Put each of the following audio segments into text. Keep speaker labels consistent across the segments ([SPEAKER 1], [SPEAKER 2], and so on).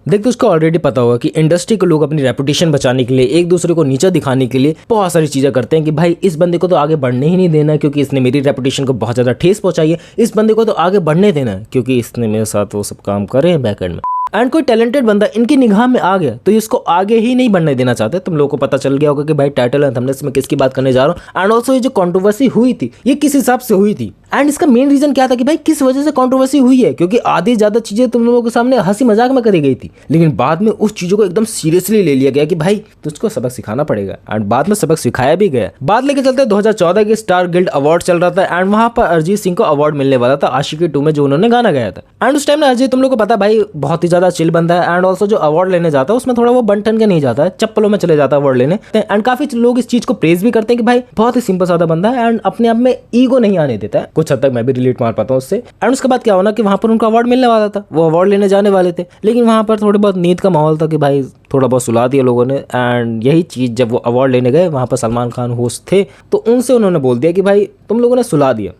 [SPEAKER 1] देख तो उसको ऑलरेडी पता होगा कि इंडस्ट्री के लोग अपनी रेपुटेशन बचाने के लिए एक दूसरे को नीचा दिखाने के लिए बहुत सारी चीजें करते हैं कि भाई इस बंदे को तो आगे बढ़ने ही नहीं देना क्योंकि इसने मेरी रेपुटेशन को बहुत ज्यादा ठेस पहुंचाई है, इस बंदे को तो आगे बढ़ने देना क्योंकि इसने मेरे साथ वो सब काम करे हैं बैक एंड में। एंड कोई टैलेंटेड बंदा इनकी निगाह में आ गया तो इसको आगे ही नहीं बढ़ने देना चाहते। तुम लोगों को पता चल गया होगा कि भाई टाइटल एंड थंबनेल में किसकी बात करने जा रहा हूँ। एंड ऑल्सो ये जो कंट्रोवर्सी हुई थी ये किस हिसाब से हुई थी एंड इसका मेन रीजन क्या था कि भाई किस वजह से कंट्रोवर्सी हुई है, क्योंकि आधी ज्यादा चीजें तुम लोगों के सामने हंसी मजाक में करी गई थी लेकिन बाद में उस चीजों को एकदम सीरियसली ले लिया गया कि भाई तुझको सबक सिखाना पड़ेगा। एंड बाद में सबक सिखाया भी गया। बात लेके चलते 2014 के स्टार गिल्ड अवार्ड चल रहा था एंड वहां पर अरिजीत सिंह को अवार्ड मिलने वाला था आशिकी 2 में जो उन्होंने गाना गाया था। एंड उस टाइम में अरिजीत तुम लोग को पता भाई बहुत ही ज्यादा चिल बंदा है एंड ऑल्सो जो अवार्ड लेने जाता है उसमें थोड़ा वो बन ठन के नहीं जाता है, चप्पलों में चले जाता है अवार्ड लेने। एंड काफी लोग इस चीज को प्रेज भी करते हैं कि भाई बहुत ही सिंपल सादा बंदा है एंड अपने आप में ईगो नहीं आने देता है। कुछ हद तक मैं भी रिलेट मार पाता हूँ उससे। एंड उसके बाद क्या होना कि वहां पर उनको अवार्ड मिलने वाला था, वो अवार्ड लेने जाने वाले थे लेकिन वहां पर थोड़ी बहुत नींद का माहौल था कि भाई थोड़ा बहुत सुला दिया लोगों ने। एंड यही चीज जब वो अवार्ड लेने गए वहां पर सलमान खान होस्ट थे तो उनसे उन्होंने बोल दिया कि भाई तुम लोगों ने सुला दिया,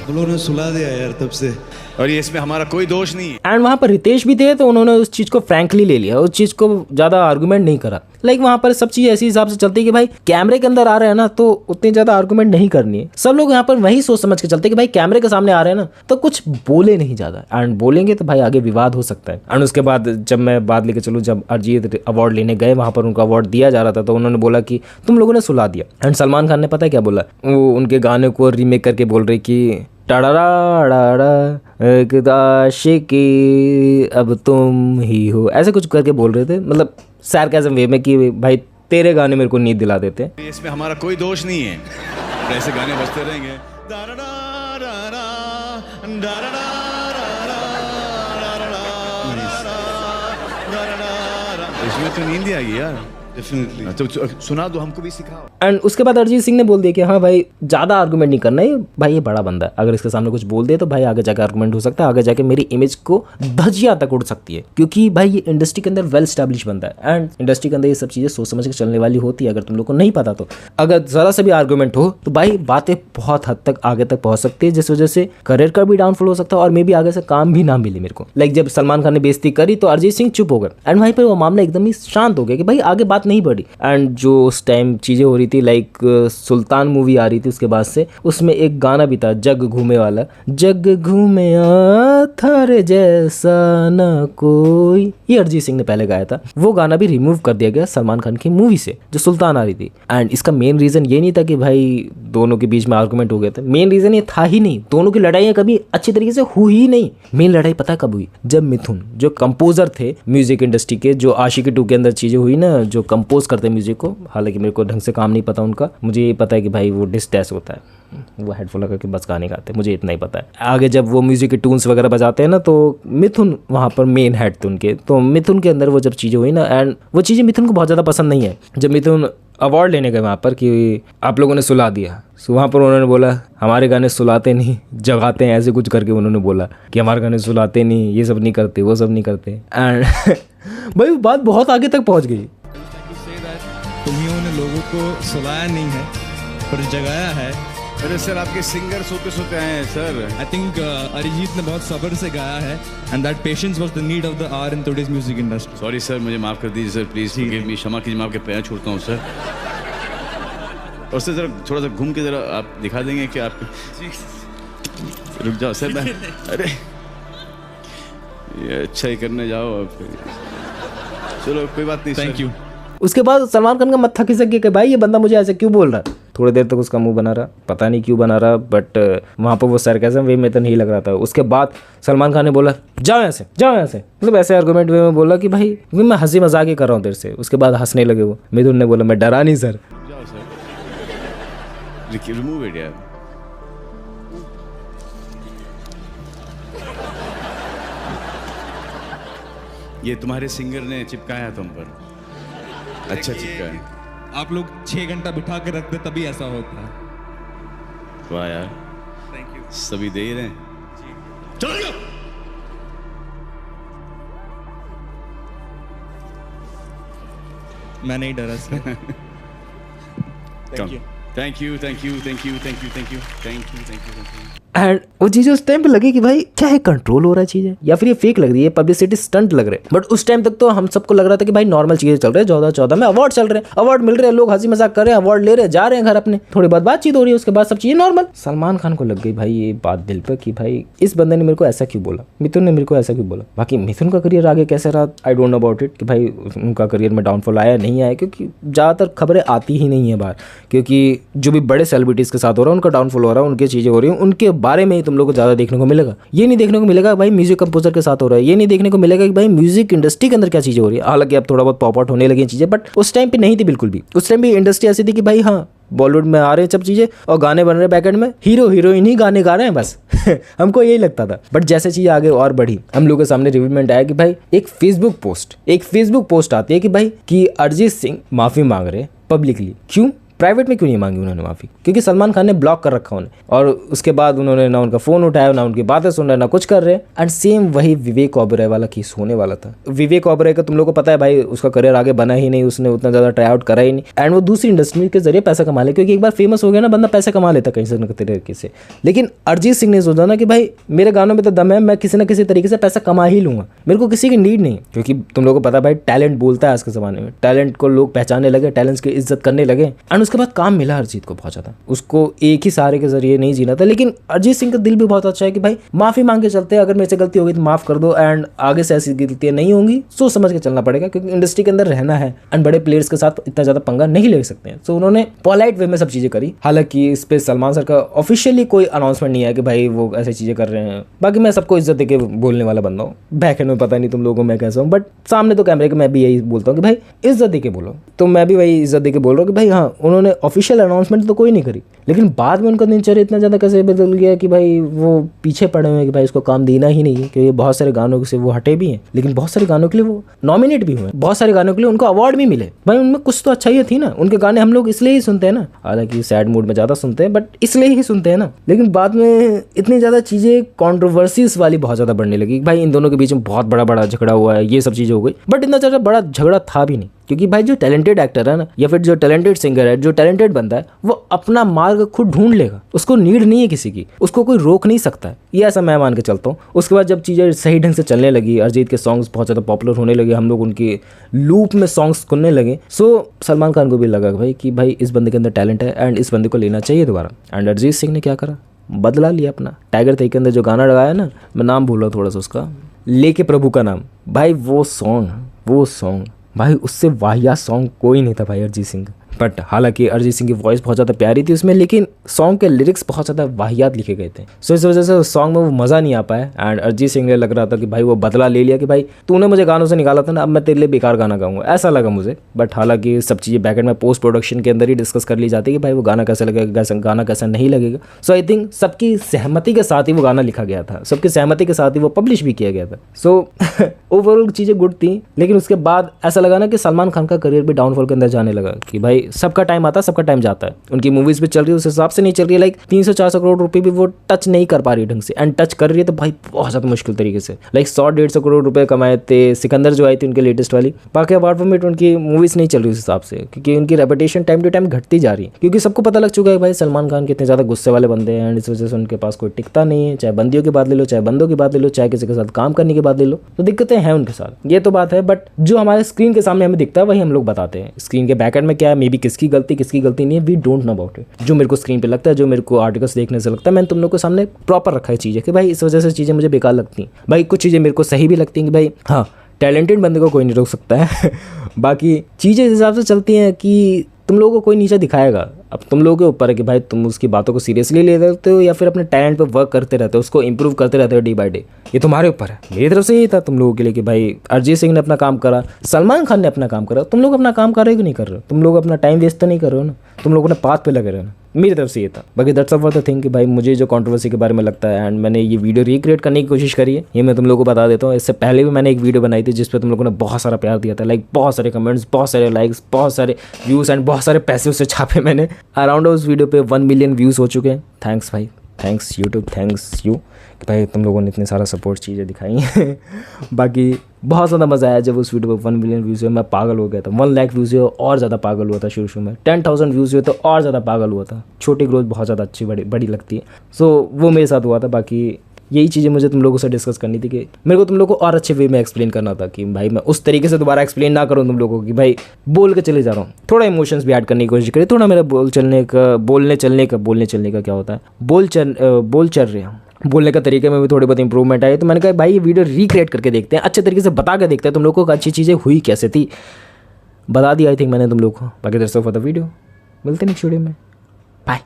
[SPEAKER 2] तुम लोगों ने सुला दिया यार तब से, और ये इसमें हमारा कोई दोष नहीं है।
[SPEAKER 1] एंड वहां पर रितेश भी थे तो उन्होंने उस चीज को फ्रैंकली ले लिया, उस चीज को ज्यादा आर्गुमेंट नहीं करा। लाइक वहां पर सब चीज ऐसी हिसाब से चलती है कि भाई कैमरे के अंदर आ रहे हैं ना तो उतनी ज्यादा आर्गुमेंट नहीं करनी है। सब लोग यहाँ पर वही सोच समझ के चलते हैं कि भाई कैमरे के सामने आ रहे हैं ना तो कुछ बोले नहीं ज्यादा, एंड बोलेंगे तो भाई आगे विवाद हो सकता है। एंड उसके बाद जब मैं बात लेके चलूँ, जब अरिजीत अवार्ड लेने गए वहां पर उनको अवार्ड दिया जा रहा था तो उन्होंने बोला कि तुम लोगों ने सुला दिया। एंड सलमान खान ने पता है क्या बोला, वो उनके गाने को रीमेक करके बोल रहे कि आशिकी अब तुम ही हो, ऐसे कुछ करके बोल रहे थे, मतलब सार्काज़म वे में कि भाई तेरे गाने मेरे को नींद दिला देते हैं।
[SPEAKER 2] इसमें हमारा कोई दोष नहीं है, ऐसे गाने बजते रहेंगे। इसमें तो नींद आ गई यार, डेफिनेटली। तो सुना दो, हमको भी सिखाओ।
[SPEAKER 1] एंड उसके बाद अरिजीत सिंह ने बोल दिया कि हाँ भाई ज्यादा आर्गुमेंट नहीं करना है, भाई ये बड़ा बंदा है, अगर इसके सामने कुछ बोल दे तो भाई आगे जाके आर्गुमेंट हो सकता है, आगे जाके मेरी इमेज को धज्जियां तक उड़ सकती है, क्योंकि भाई ये इंडस्ट्री के अंदर वेल स्टैब्लिश बंदा है एंड इंडस्ट्री के अंदर ये सब चीजें सोच समझ के चलने वाली होती है। अगर तुम लोग को नहीं पता तो अगर जरा सा भी आर्गुमेंट हो तो भाई बातें बहुत हद तक आगे तक पहुंच सकती है, जिस वजह से करियर का भी डाउनफॉल हो सकता है और मे भी आगे से काम भी ना मिले मेरे को। लाइक जब सलमान खान ने बेइज्जती करी तो अरिजीत सिंह चुप हो गए एंड वहीं पर वो मामला एकदम ही शांत हो गया कि भाई आगे बात नहीं बढ़ी। एंड जो उस टाइम चीजें हो रही थी, लाइक सुल्तान मूवी आ रही थी उसके बाद से, उसमें एक गाना भी था जग घूमे वाला, जग घूमे थारे जैसा ना कोई, ये अरिजीत सिंह ने पहले गाया था। वो गाना भी रिमूव कर दिया गया सलमान खान की मूवी से जो सुल्तान आ रही थी। एंड इसका मेन रीजन ये नहीं था कि भाई दोनों के बीच में आर्गुमेंट हो गए थे, मेन रीजन ये था ही नहीं, दोनों की लड़ाइयाँ कभी अच्छी तरीके से हुई ही नहीं। मेन लड़ाई पता कब हुई, जब मिथुन जो कंपोजर थे म्यूजिक इंडस्ट्री के, जो आशिकी 2 के अंदर चीजें हुई ना, जो कंपोज करते हैं म्यूजिक को, हालांकि मेरे को ढंग से काम नहीं पता उनका, मुझे ये पता है कि भाई वो डिस्टैस होता है, वो हेडफोन लगा के बस गाने गाते हैं, मुझे इतना ही पता है। आगे जब वो म्यूजिक के टून्स वगैरह बजाते हैं ना तो मिथुन वहाँ पर मेन हेड थे उनके, तो मिथुन के अंदर वो जब चीज़ें हुई ना, एंड वो चीज़ें मिथुन को बहुत ज़्यादा पसंद नहीं है। जब मिथुन अवार्ड लेने गए वहाँ पर कि आप लोगों ने सुला दिया, तो वहाँ पर उन्होंने बोला हमारे गाने सुलाते नहीं जगाते हैं, ऐसे कुछ करके उन्होंने बोला कि हमारे गाने सुलाते नहीं, ये सब नहीं करते, वो सब नहीं करते। एंड भाई वो बात बहुत आगे तक पहुँच गई।
[SPEAKER 3] तुम्हियों ने लोगों को सुलाया नहीं है पर जगाया है।
[SPEAKER 2] अरे सर आपके सिंगर सोते सोते आए हैं सर।
[SPEAKER 3] आई थिंक अरिजीत ने बहुत सब्र से गाया है and that patience was the need of the hour in today's music industry.
[SPEAKER 2] Sorry sir, मुझे माफ कर दीजिए सर, प्लीज फॉरगिव मी, क्षमा कीजिए, मैं आपके पैर छूटता हूँ सर। और सर जरा थोड़ा सा घूम के जरा आप दिखा देंगे कि आप रुक जाओ सर, मैं अरे ये अच्छा ही करने जाओ आप, चलो कोई बात नहीं,
[SPEAKER 3] थैंक यू।
[SPEAKER 1] उसके बाद सलमान खान का मत्था खिसक गया कि भाई ये बंदा मुझे ऐसे क्यों बोल रहा है। थोड़ी देर तक उसका मुंह बना रहा, पता नहीं क्यों बना रहा, बट वहाँ पर वो सरकाज़म वे में तो नहीं लग रहा था। उसके बाद सलमान खान ने बोला जाओ यहाँ से, जाओ यहाँ से, मतलब ऐसे आर्गूमेंट वे में बोला कि भाई मैं हंसी मजाक ही कर रहा हूँ तेरे से। उसके बाद हंसने लगे वो। मिथुन ने बोला मैं डरा नहीं सर।
[SPEAKER 2] जाओ सर, रिमूव इट यार। ये तुम्हारे सिंगर ने चिपकाया तुम पर, अच्छा चिपका है।
[SPEAKER 3] आप लोग 6 घंटा बिठा के रखते तभी ऐसा होता है।
[SPEAKER 2] वाह यार,
[SPEAKER 3] थैंक यू।
[SPEAKER 2] सभी दे ही रहे हैं। चलो
[SPEAKER 3] मैं नहीं डरा sir.
[SPEAKER 2] Thank you, thank you, thank you, thank you, thank you, thank you, thank you, thank you.
[SPEAKER 1] And वो चीज़ें उस टाइम पे लगी कि भाई क्या है, कंट्रोल हो रहा है चीज़ें या फिर ये फेक लग रही है, पब्लिसिटी स्टंट लग रहे हैं। बट उस टाइम तक तो हम सबको लग रहा था कि भाई नॉर्मल चीज़ें चल रही है, 14 में अवार्ड चल रहे हैं, अवार्ड मिल रहे हैं, लोग हंसी मजाक कर रहे हैं, अवार्ड ले रहे हैं, जा रहे हैं घर अपने, थोड़ी बहुत बातचीत हो रही है, उसके बाद सब चीज़ें नॉर्मल। सलमान खान को लग गई भाई ये बात दिल पे कि भाई इस बंदे ने मेरे को ऐसा क्यों बोला, मिथुन ने मेरे को ऐसा क्यों बोला। बाकी मिथुन का करियर आगे कैसे रहा I don't know about it, कि भाई उनका करियर में डाउनफॉल आया नहीं आया, क्योंकि ज़्यादातर खबरें आती ही नहीं है बाहर, क्योंकि जो भी बड़े सेलिब्रिटीज़ के साथ हो रहा है उनका डाउनफॉल हो रहा है, उनकी चीज़ें हो रही हैं, उनके बारे में ही तुम लोग को ज़्यादा देखने को मिलेगा। ये नहीं देखने को मिलेगा भाई म्यूजिक कंपोजर के साथ हो रहा है, ये नहीं देखने को मिलेगा कि भाई म्यूजिक इंडस्ट्री के अंदर क्या चीज़ें हो रही है। हालांकि अब थोड़ा बहुत पॉप आउट होने लगी चीज़ें, बट उस टाइम पे नहीं थी बिल्कुल भी। उस टाइम भी इंडस्ट्री ऐसी थी कि भाई हाँ बॉलीवुड में आ रहे हैं सब चीज़ें और गाने बन रहे हैं बैकएंड में, हीरो हीरोइन ही गाने गा रहे हैं बस हमको यही लगता था। बट जैसे चीज़ आगे और बढ़ी, हम लोगों के सामने रिवीलमेंट आया कि भाई एक फेसबुक पोस्ट आती है कि भाई कि अरिजीत सिंह माफ़ी मांग रहे पब्लिकली। क्यों? प्राइवेट में क्यों नहीं मांगी उन्होंने माफ़ी? क्योंकि सलमान खान ने ब्लॉक कर रखा उन्हें, और उसके बाद उन्होंने ना उनका फ़ोन उठाया, ना उनकी बातें सुन रहे, ना कुछ कर रहे। एंड सेम वही विवेक ओबेरॉय वाला केस होने वाला था। विवेक ओबेरॉय का तुम लोग को पता है भाई उसका करियर आगे बना ही नहीं, उसने उतना ज़्यादा ट्राई आउट करा ही नहीं, एंड वो दूसरी इंडस्ट्री के जरिए पैसा कमा ले, क्योंकि एक बार फेमस हो गया ना बंदा पैसा कमा लेता कहीं से न कहीं तरीके से। लेकिन अरिजीत सिंह ने सोचा ना कि भाई मेरे गानों में तो दम है, मैं किसी न किसी तरीके से पैसा कमा ही लूँगा, मेरे को किसी की नीड नहीं, क्योंकि तुम लोग को पता है भाई टैलेंट बोलता है आज के ज़माने में, टैलेंट को लोग पहचानने लगे, टैलेंट की इज्जत करने लगे। एंड उसके बाद काम मिला अरिजीत को बहुत ज़्यादा, उसको एक ही सहारे के जरिए नहीं जीना था। लेकिन अरिजीत सिंह का दिल भी बहुत अच्छा है कि भाई माफ़ी मांग के चलते हैं, अगर मेरे से गलती होगी तो माफ़ कर दो, एंड आगे से ऐसी गलतियाँ नहीं होंगी, सोच समझ के चलना पड़ेगा, क्योंकि इंडस्ट्री के अंदर रहना है एंड बड़े प्लेयर्स के साथ इतना ज़्यादा पंगा नहीं ले सकते हैं। सो उन्होंने पोलाइट वे में सब चीज़ें करी। हालांकि इस पर सलमान सर का ऑफिशियली कोई अनाउंसमेंट नहीं है कि भाई वो ऐसी चीज़ें कर रहे हैं। बाकी मैं सबको इज्जत देके बोलने वाला बंदा हूँ, बैक एंड में पता नहीं तुम लोगों को मैं कैसा हूँ, बट सामने तो कैमरे के मैं भी यही बोलता हूँ कि भाई इज्जत देके बोलो। तो मैं भी वही इज्जत देके बोल रहा हूँ कि भाई हाँ उन्होंने ऑफिशियल अनाउंसमेंट तो कोई नहीं करी, लेकिन बाद में उनका दिनचर्या इतना ज़्यादा कैसे बदल गया कि भाई वो पीछे पड़े हुए हैं कि भाई इसको काम देना ही नहीं है, क्योंकि बहुत सारे गानों से वो हटे भी हैं, लेकिन बहुत सारे गानों के लिए वो नॉमिनेट भी हुए, बहुत सारे गानों के लिए उनको अवार्ड भी मिले। भाई उनमें कुछ तो अच्छाई थी ना, उनके गाने हम लोग इसलिए ही सुनते हैं ना, हालांकि सैड मूड में ज़्यादा सुनते हैं, बट इसलिए ही सुनते हैं ना। लेकिन बाद में इतनी ज़्यादा चीज़ें कॉन्ट्रोवर्सीज वाली बहुत ज़्यादा बढ़ने लगी, भाई इन दोनों के बीच में बहुत बड़ा झगड़ा हुआ है, ये सब चीज़ें हो गई। बट इतना ज़्यादा बड़ा झगड़ा था भी नहीं, क्योंकि भाई जो टैलेंटेड एक्टर है ना, या फिर जो टैलेंटेड सिंगर है, जो टैलेंटेड बंदा है, वो अपना मार्ग खुद ढूंढ लेगा, उसको नीड नहीं है किसी की, उसको कोई रोक नहीं सकता है, ये ऐसा मैं मान के चलता हूँ। उसके बाद जब चीज़ें सही ढंग से चलने लगी, अरिजीत के सॉन्ग्स बहुत ज़्यादा पॉपुलर होने लगे, हम लोग उनके लूप में सॉन्ग्स सुनने लगे, सो सलमान खान को भी लगा भाई कि भाई इस बंदे के अंदर टैलेंट है एंड इस बंदे को लेना चाहिए दोबारा। एंड अरिजीत सिंह ने क्या करा, बदला लिया अपना। टाइगर 3 के अंदर जो गाना लगाया ना, मैं नाम भूल रहा थोड़ा सा उसका, लेके प्रभु का नाम, भाई वो सॉन्ग भाई उससे वाहियात सॉन्ग कोई नहीं था भाई अरिजीत सिंह। बट हालांकि अरिजीत सिंह की वॉइस बहुत ज़्यादा प्यारी थी उसमें, लेकिन सॉन्ग के लिरिक्स बहुत ज़्यादा वाहियात लिखे गए थे। सो इस वजह से उस सॉन्ग में वो मज़ा नहीं आ पाया। एंड अरिजीत सिंह ने लग रहा था कि भाई वो बदला ले लिया कि भाई तूने मुझे गानों से निकाला था ना, अब मैं तेरे लिए बेकार गाना गाऊंगा, ऐसा लगा मुझे। बट हालांकि सब चीज़ें बैकएंड में पोस्ट प्रोडक्शन के अंदर ही डिस्कस कर ली जाती है कि भाई वो गाना कैसा लगेगा, गाना कैसा नहीं लगेगा। सो आई थिंक सबकी सहमति के साथ ही वो गाना लिखा गया था, सबकी सहमति के साथ ही वो पब्लिश भी किया गया था। सो ओवरऑल चीज़ें गुड थी, लेकिन उसके बाद ऐसा लगा ना कि सलमान खान का करियर भी डाउनफॉल के अंदर जाने लगा, कि भाई सबका टाइम आता है, सबका टाइम जाता है। उनकी मूवीज भी चल रही है उस हिसाब से नहीं चल रही है, लाइक 300-400 करोड़ रुपए भी वो टच नहीं कर पा रही ढंग से, एंड टच कर रही है तो भाई बहुत ज़्यादा मुश्किल तरीके से। लाइक 100-150 करोड़ रुपए कमाए थे सिकंदर जो आई थी उनके लेटेस्ट वाली, बाकी अपार्ट फ्रॉम इट उनकी मूवीज नहीं चल रही उस हिसाब से, क्योंकि उनकी रेपुटेशन टाइम टू टाइम घटती जा रही है, क्योंकि सबको पता लग चुका है भाई सलमान खान कितने ज़्यादा गुस्से वाले बंदे हैं, एंड इस वजह से उनके पास कोई टिकता नहीं है, चाहे बंदियों की बात ले लो, चाहे बंदों की बात ले लो, चाहे किसी के साथ काम करने की बात ले लो, तो दिक्कतें हैं उनके साथ, ये तो बात है। बट जो हमारे स्क्रीन के सामने हमें दिखता है वही हम लोग बताते हैं, स्क्रीन के बैकएंड में क्या है, मे बी किसकी गलती नहीं है, we don't know about it. जो मेरे को स्क्रीन पे लगता है, जो मेरे को आर्टिकल्स देखने से लगता है, मैंने तुम लोग के सामने प्रॉपर रखा है चीज़ें कि भाई इस वजह से चीज़ें मुझे बेकार लगती हैं। भाई कुछ चीज़ें मेरे को सही भी लगती हैं कि भाई हाँ टैलेंटेड बंदे को कोई नहीं रोक सकता है बाकी चीज़ें इस हिसाब से चलती हैं कि तुम लोगों को कोई नीचा दिखाएगा, अब तुम लोगों के ऊपर है कि भाई तुम उसकी बातों को सीरियसली ले लेते हो या फिर अपने टैलेंट पे वर्क करते रहते हो, उसको इंप्रूव करते रहते हो डे बाय डे, ये तुम्हारे ऊपर है। मेरी तरफ से यही था तुम लोगों के लिए कि भाई अरिजीत सिंह ने अपना काम करा, सलमान खान ने अपना काम करा, तुम लोग अपना काम कर रहे हो कि नहीं कर रहे हो, तुम लोग अपना टाइम वेस्ट तो नहीं कर रहे हो ना, तुम लोग अपने पाथ पे लगे रहे हो ना। मेरी तरफ से ये था। बाकी that's all for the thing कि भाई मुझे जो कंट्रोवर्सी के बारे में लगता है, एंड मैंने ये वीडियो रिक्रिएट करने की कोशिश करी है, ये मैं तुम लोगों को बता देता हूँ। इससे पहले भी मैंने एक वीडियो बनाई थी जिस पे तुम लोगों ने बहुत सारा प्यार दिया था, लाइक बहुत सारे कमेंट्स, बहुत सारे लाइक्स, बहुत सारे व्यूज़ एंड बहुत सारे पैसे उससे छापे मैंने। अराउंड उस वीडियो पे 1 मिलियन व्यूज़ हो चुके हैं। थैंक्स भाई, थैंक्स यूट्यूब, थैंक्स यू कि भाई तुम लोगों ने इतने सारा सपोर्ट चीज़ें दिखाई हैं बाकी बहुत ज़्यादा मज़ा आया जब उस वीडियो पर 1 मिलियन व्यूज़ हुए, मैं पागल हो गया था। 1 लाख व्यूज़ हुए और ज़्यादा पागल हुआ था शुरू में। 10,000 व्यूज़ हुए तो और ज़्यादा पागल हुआ था। छोटी ग्रोथ बहुत ज़्यादा अच्छी बड़ी लगती है। सो वो मेरे साथ हुआ था। बाकी यही चीज़ें मुझे तुम लोगों से डिस्कस करनी थी कि मेरे को तुम लोगों को और अच्छे वे में एक्सप्लेन करना था कि भाई मैं उस तरीके से दोबारा एक्सप्लेन ना करूँ तुम लोगों को कि भाई बोल के चले जा रहा हूँ। थोड़ा इमोशंस भी ऐड करने की कोशिश करें, थोड़ा मेरा बोलने चलने का क्या होता है, बोलने का तरीके में भी थोड़ी बहुत इंप्रूवमेंट आई। तो मैंने कहा भाई ये वीडियो रिक्रिएट करके देखते हैं, अच्छे तरीके से बता के देखते हैं तुम लोगों को अच्छी चीज़ें हुई कैसे थी। बता दी आई थिंक मैंने तुम लोग को। बाकी that's all for the video. मिलते हैं नेक्स्ट वीडियो में। बाय।